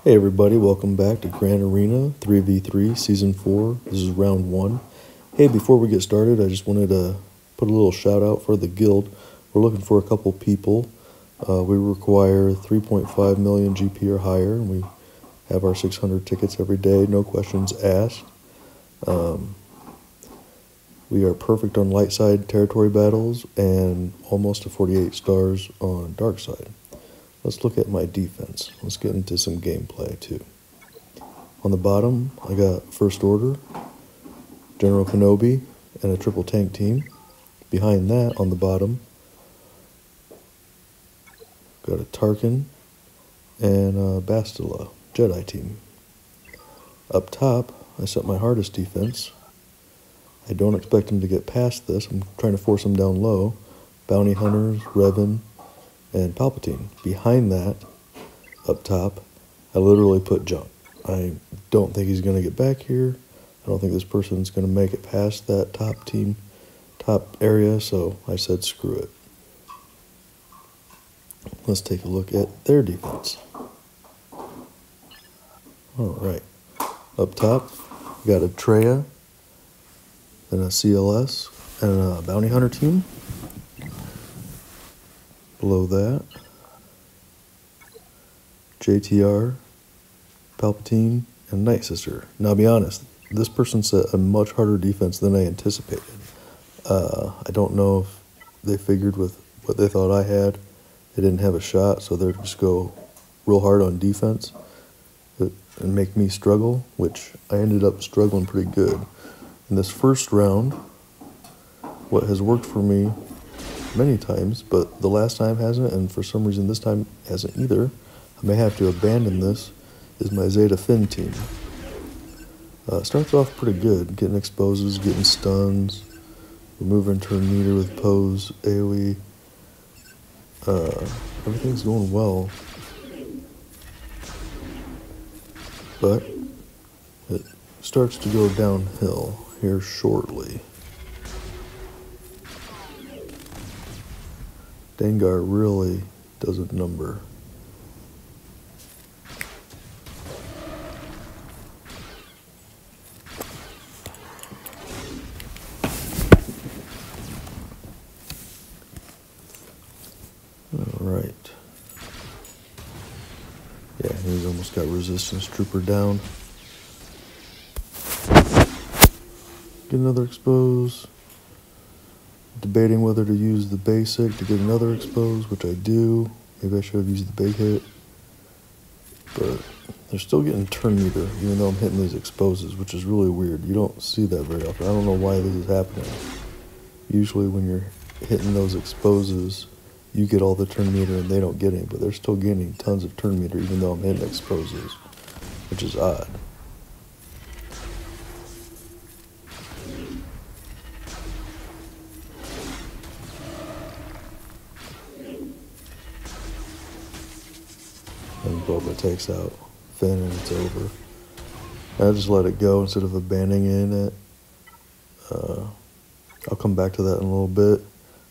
Hey everybody, welcome back to Grand Arena 3v3 Season 4. This is round 1. Hey, before we get started, I just wanted to put a little shout out for the guild. We're looking for a couple people. We require 3.5 million GP or higher, and we have our 600 tickets every day, no questions asked. We are perfect on light side territory battles and almost to 48 stars on dark side. Let's look at my defense. Let's get into some gameplay too. On the bottom, I got First Order, General Kenobi, and a triple tank team. Behind that, on the bottom, got a Tarkin and a Bastila Jedi team. Up top, I set my hardest defense. I don't expect him to get past this. I'm trying to force him down low. Bounty Hunters, Revan, and Palpatine. Behind that, up top, I literally put junk. I don't think he's going to get back here. I don't think this person's going to make it past that top area, so I said screw it. Let's take a look at their defense. Alright, up top, we got a Traya, then a CLS, and a Bounty Hunter team. Below that, JTR, Palpatine, and Night Sister. Now, I'll be honest, this person set a much harder defense than I anticipated. I don't know if they figured with what they thought I had, they didn't have a shot, so they'd just go real hard on defense and make me struggle, which I ended up struggling pretty good. In this first round, what has worked for me many times, but the last time hasn't, and for some reason this time hasn't either, I may have to abandon this, is my Zeta Finn team. Starts off pretty good, getting exposes, getting stuns, removing turn meter with pose, AoE. Everything's going well, but it starts to go downhill here shortly. Dengar really does a number. Alright. Yeah, he's almost got Resistance Trooper down. Get another expose. Debating whether to use the basic to get another expose, which I do. Maybe I should have used the big hit. But they're still getting turn meter, even though I'm hitting these exposes, which is really weird. You don't see that very often. I don't know why this is happening. Usually when you're hitting those exposes, you get all the turn meter and they don't get any, but they're still getting tons of turn meter even though I'm hitting exposes, which is odd. And Boba takes out Finn and it's over. I just let it go instead of abandoning it. I'll come back to that in a little bit.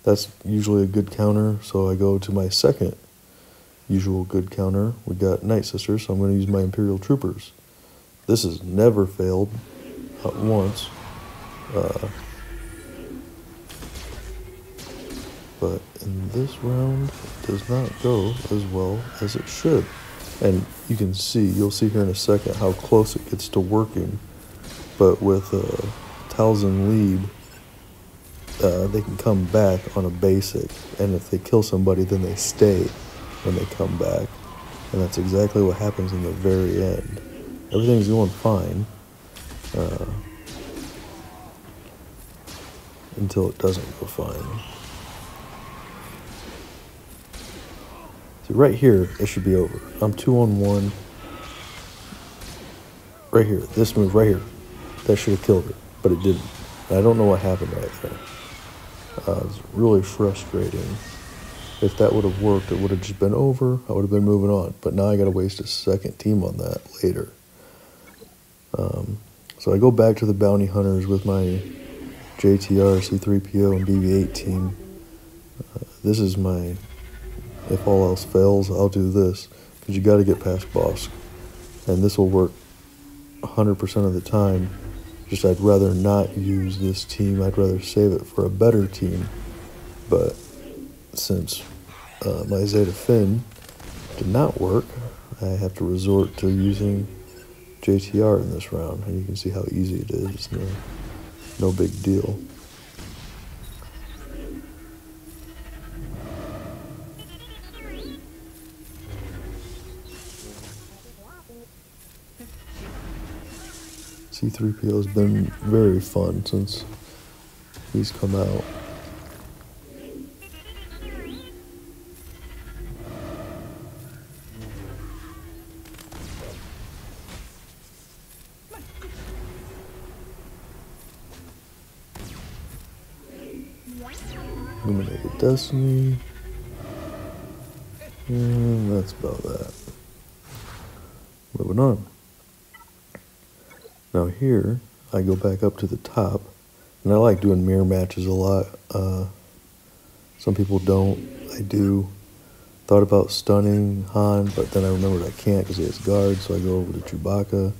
That's usually a good counter, so I go to my second usual good counter. We got Night Sister, so I'm going to use my Imperial Troopers. This has never failed, not once. But in this round, it does not go as well as it should. And you can see, you'll see here in a second how close it gets to working. But with Talzin lead, they can come back on a basic. And if they kill somebody, then they stay when they come back. And that's exactly what happens in the very end. Everything's going fine. Until it doesn't go fine. See, right here, it should be over. I'm 2-on-1. Right here, this move right here. That should have killed her, but it didn't. And I don't know what happened right there. It's really frustrating. If that would have worked, it would have just been over. I would have been moving on. But now I got to waste a second team on that later. So I go back to the Bounty Hunters with my JTR, C-3PO, and BB-8 team. This is my, if all else fails, I'll do this. Because you got to get past Bosk. and this will work 100% of the time. Just I'd rather not use this team. I'd rather save it for a better team. But since my Zeta Finn did not work, I have to resort to using JTR in this round, and you can see how easy it is. It's no big deal. C-3PO has been very fun since he's come out. Illuminated Destiny. And that's about that. Moving on. Now here, I go back up to the top, and I like doing mirror matches a lot. Some people don't. I do. Thought about stunning Han, but then I remembered I can't because he has guards, so I go over to Chewbacca.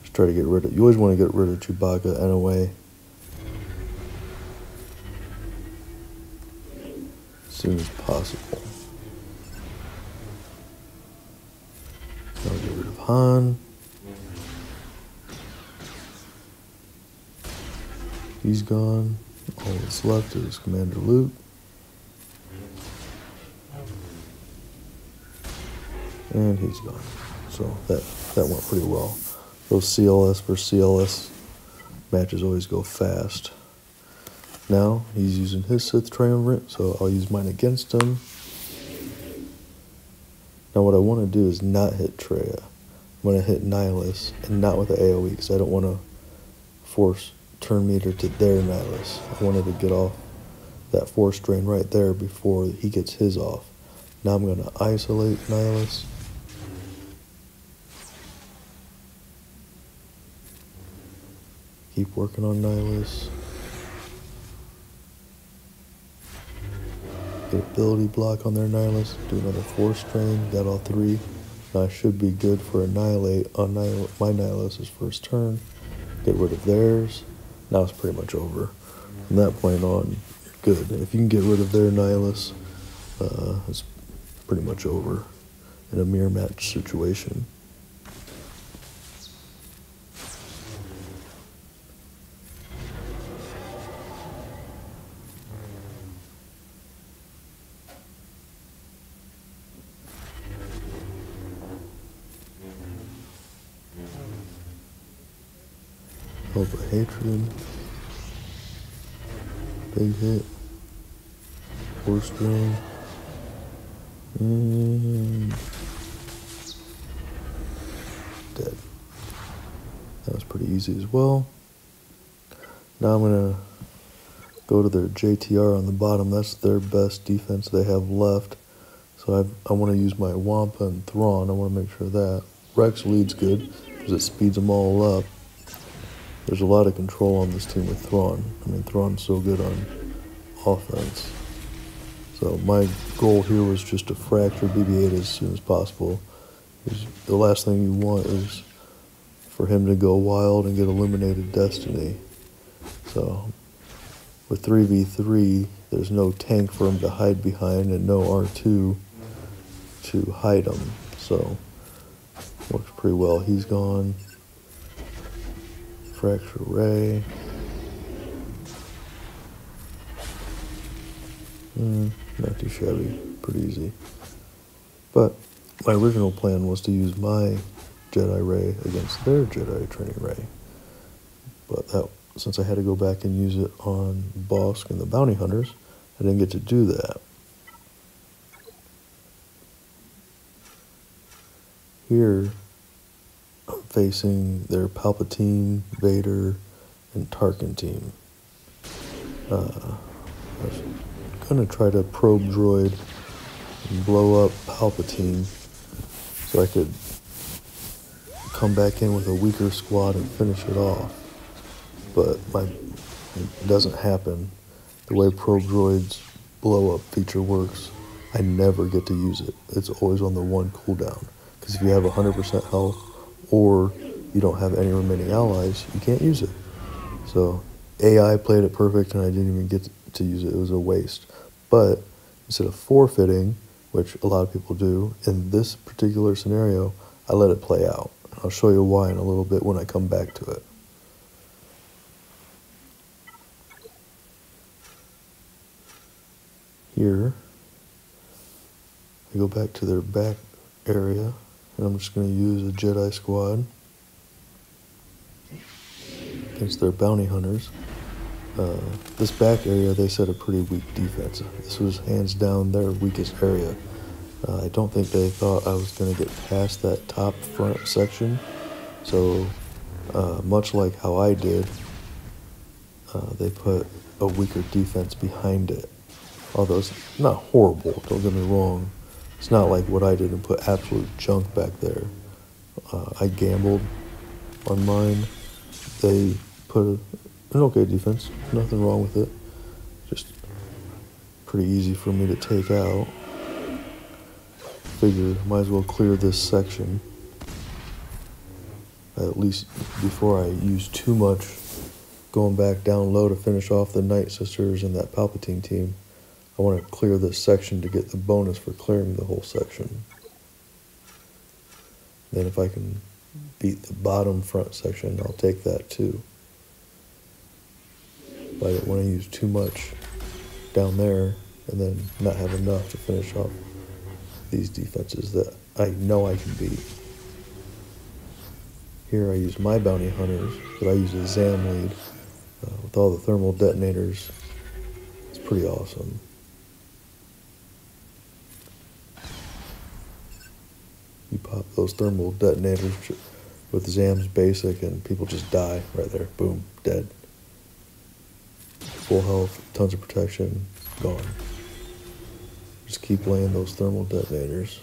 Just try to get rid of... You always want to get rid of Chewbacca anyway. As soon as possible. Now get rid of Han. He's gone. All that's left is Commander Luke. And he's gone. So that went pretty well. Those CLS versus CLS matches always go fast. Now he's using his Sith Triumvirate, so I'll use mine against him. Now what I want to do is not hit Traya. I'm going to hit Nihilus, and not with the AoE, because I don't want to force turn meter to their Nihilus. I wanted to get off that force drain right there before he gets his off. Now I'm going to isolate Nihilus. Keep working on Nihilus. Get ability block on their Nihilus. Do another force drain. Got all three. Now I should be good for Annihilate on my Nihilus's first turn. Get rid of theirs. Now it's pretty much over. From that point on, you're good. If you can get rid of their Nihilus, it's pretty much over in a mirror match situation. Cobra Hatred. Big hit. Force drain. And dead. That was pretty easy as well. Now I'm going to go to their JTR on the bottom. That's their best defense they have left. So I want to use my Wampa and Thrawn. I want to make sure that. Rex leads good because it speeds them all up. There's a lot of control on this team with Thrawn. I mean, Thrawn's so good on offense. So my goal here was just to fracture BB-8 as soon as possible. The last thing you want is for him to go wild and get Illuminated Destiny. So with 3v3, there's no tank for him to hide behind and no R2 to hide him. So works pretty well. He's gone. Fracture Ray. Not too shabby. Pretty easy. But my original plan was to use my Jedi Ray against their Jedi Training Ray. But since I had to go back and use it on Bossk and the Bounty Hunters, I didn't get to do that. Here, I'm facing their Palpatine, Vader, and Tarkin team. I was going to try to probe droid and blow up Palpatine so I could come back in with a weaker squad and finish it off. But it doesn't happen. The way probe droids blow up feature works, I never get to use it. It's always on the one cooldown. Because if you have 100% health, or you don't have any remaining allies, you can't use it. So AI played it perfect and I didn't even get to use it. It was a waste. But instead of forfeiting, which a lot of people do, in this particular scenario, I let it play out. I'll show you why in a little bit when I come back to it. Here, I go back to their back area, and I'm just going to use a Jedi squad against their bounty hunters. This back area, they set a pretty weak defense. This was hands down their weakest area. I don't think they thought I was going to get past that top front section. So, much like how I did, they put a weaker defense behind it. Although it's not horrible, don't get me wrong. It's not like what I did and put absolute junk back there. I gambled on mine. They put an okay defense, nothing wrong with it. Just pretty easy for me to take out. Figure, might as well clear this section. At least before I use too much going back down low to finish off the Night Sisters and that Palpatine team. I want to clear this section to get the bonus for clearing the whole section. Then if I can beat the bottom front section, I'll take that too. But I don't want to use too much down there and then not have enough to finish off these defenses that I know I can beat. Here I use my bounty hunters, but I use a ZAM lead with all the thermal detonators. It's pretty awesome. You pop those thermal detonators with ZAM's basic and people just die right there. Boom, dead. Full health, tons of protection, gone. Just keep laying those thermal detonators.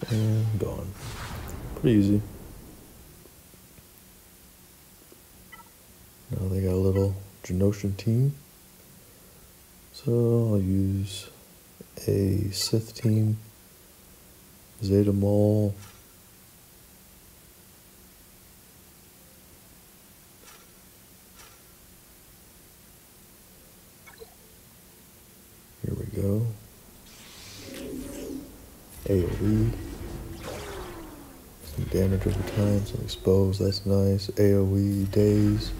And gone. Pretty easy. Now they got a little Geonosian team. So I'll use a Sith team, Zeta Maul, here we go, AoE, some damage over time, some expose, that's nice, AoE, daze.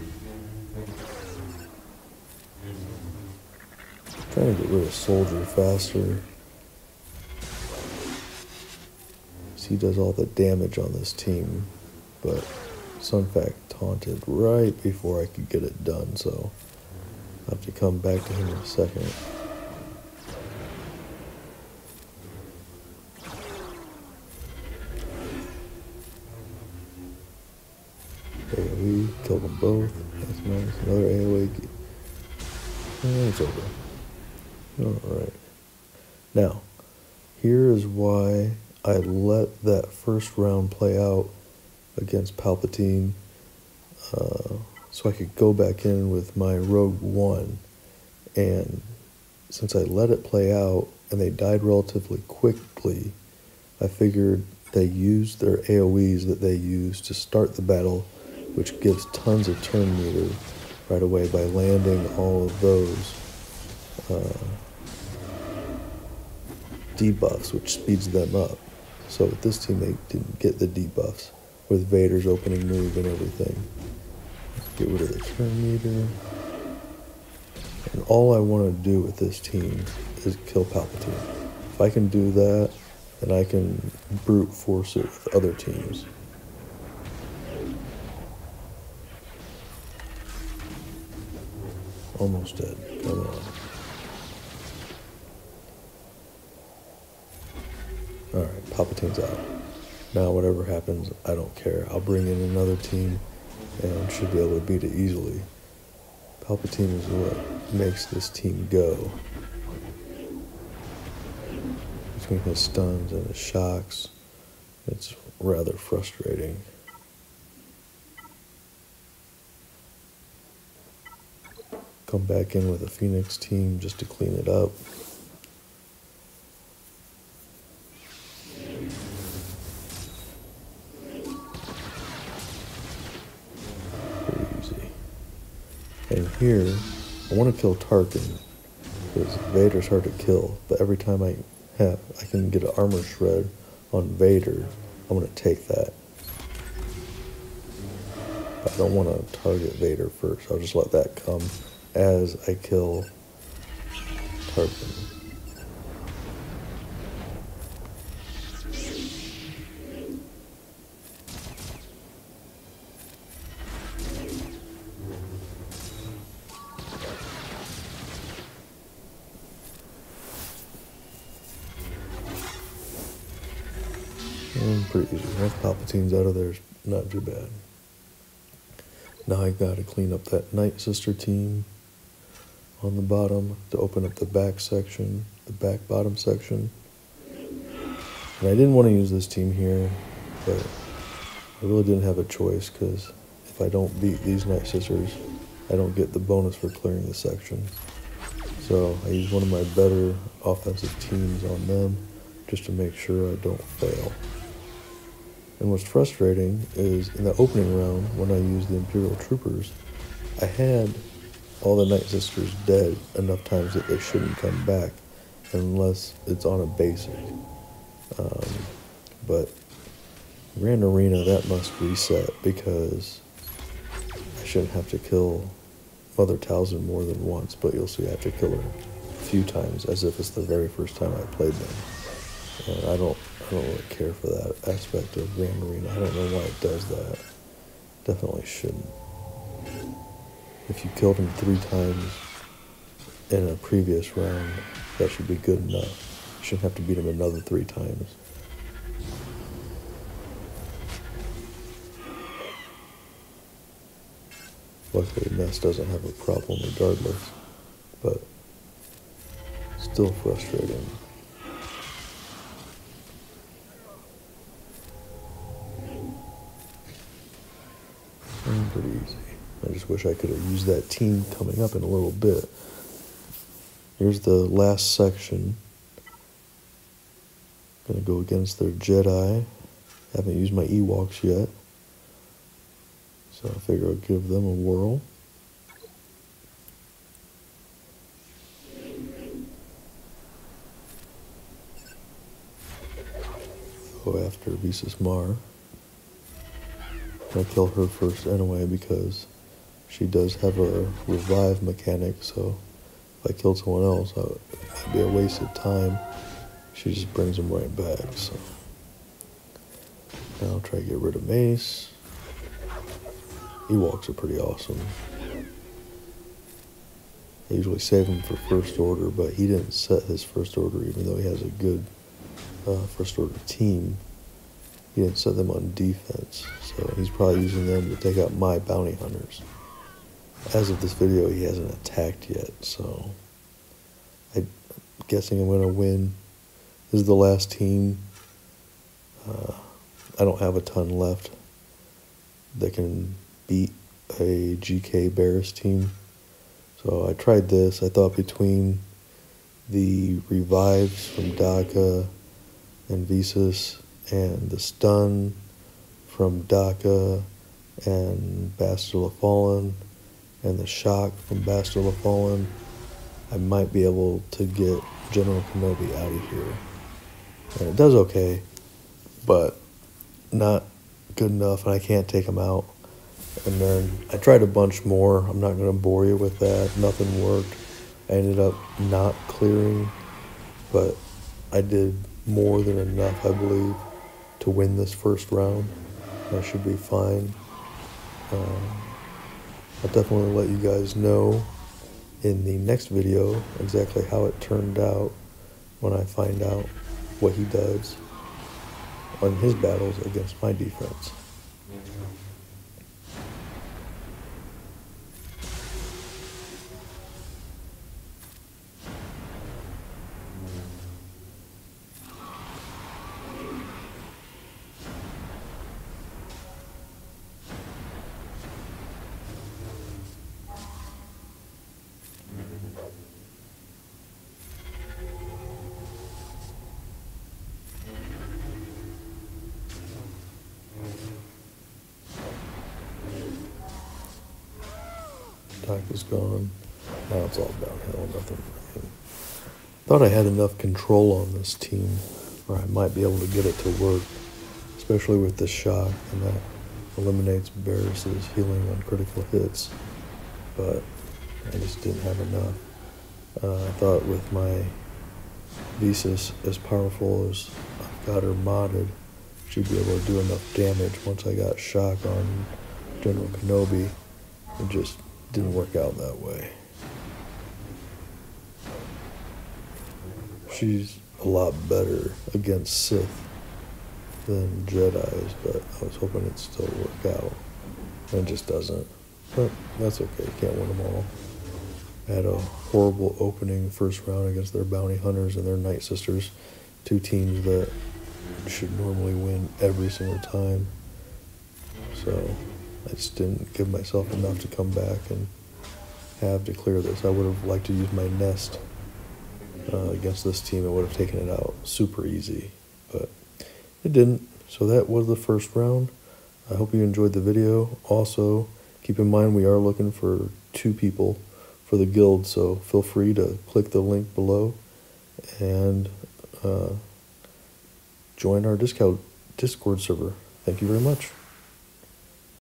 Trying to get rid of Soldier faster. He does all the damage on this team, but Sun Fac taunted right before I could get it done, so I'll have to come back to him in a second. AoE, killed them both. That's nice. Another AoE. And it's over. Alright. Now, here is why I let that first round play out against Palpatine so I could go back in with my Rogue One. And since I let it play out and they died relatively quickly, I figured they used their AoEs that they used to start the battle, which gives tons of turn meter right away by landing all of those debuffs, which speeds them up. So with this team, they didn't get the debuffs with Vader's opening move and everything. Get rid of the turn meter. And all I want to do with this team is kill Palpatine. If I can do that, then I can brute force it with other teams. Almost dead. Come on. Alright, Palpatine's out. Now whatever happens, I don't care. I'll bring in another team and should be able to beat it easily. Palpatine is what makes this team go. Between his stuns and his shocks, it's rather frustrating. come back in with a Phoenix team just to clean it up. Pretty easy. And here, I want to kill Tarkin, because Vader's hard to kill, but every time I can get an armor shred on Vader, I'm going to take that. But I don't want to target Vader first. I'll just let that come as I kill Tarkin. And pretty easy. Once Palpatine's out of there, it's not too bad. Now I gotta clean up that Night Sister team on the bottom to open up the back section, the back bottom section. And I didn't want to use this team here, but I really didn't have a choice, because if I don't beat these Night Sisters, I don't get the bonus for clearing the section. So I used one of my better offensive teams on them just to make sure I don't fail. And what's frustrating is in the opening round, when I used the Imperial Troopers, I had all the Night Sisters dead enough times that they shouldn't come back unless it's on a basic. But Grand Arena, that must reset, because I shouldn't have to kill Mother Talzin more than once, but you'll see I have to kill her a few times as if it's the very first time I played them. And I don't really care for that aspect of Grand Arena. I don't know why it does that. Definitely shouldn't. If you killed him 3 times in a previous round, that should be good enough. You shouldn't have to beat him another 3 times. Luckily, Ness doesn't have a problem regardless, but still frustrating. And pretty easy. I just wish I could have used that team coming up in a little bit. Here's the last section. Gonna go against their Jedi. Haven't used my Ewoks yet, so I figure I'll give them a whirl. Go after Visas Mar. I'll kill her first anyway, because she does have a revive mechanic, so if I killed someone else, it might be a waste of time. She just brings them right back, so. Now I'll try to get rid of Mace. Ewoks are pretty awesome. I usually save him for First Order, but he didn't set his First Order, even though he has a good First Order team. He didn't set them on defense, so he's probably using them to take out my bounty hunters. As of this video, he hasn't attacked yet, so I'm guessing I'm going to win. This is the last team. I don't have a ton left that can beat a GK Barris team. So I tried this. I thought between the revives from Daka and Visas and the stun from Daka and Bastila of the Fallen and the shock from Bastila of the Fallen, I might be able to get General Kenobi out of here. And it does okay, but not good enough, and I can't take him out. And then I tried a bunch more. I'm not going to bore you with that. Nothing worked. I ended up not clearing, but I did more than enough, I believe, to win this first round. I should be fine. I'll definitely let you guys know in the next video exactly how it turned out when I find out what he does on his battles against my defense. attack is gone. Now it's all downhill, nothing. Thought I had enough control on this team where I might be able to get it to work, especially with the shock, and that eliminates Barris's healing on critical hits, but I just didn't have enough. I thought with my Visas, as powerful as I've got her modded, she'd be able to do enough damage once I got shock on General Kenobi. It just didn't work out that way. She's a lot better against Sith than Jedis, but I was hoping it'd still work out. And it just doesn't. But that's okay, you can't win them all. I had a horrible opening first round against their bounty hunters and their Night Sisters, two teams that should normally win every single time. So I just didn't give myself enough to come back and have to clear this. I would have liked to use my nest against this team. It would have taken it out super easy, but it didn't. So that was the first round. I hope you enjoyed the video. Also, keep in mind we are looking for 2 people for the guild, so feel free to click the link below and join our Discord server. Thank you very much.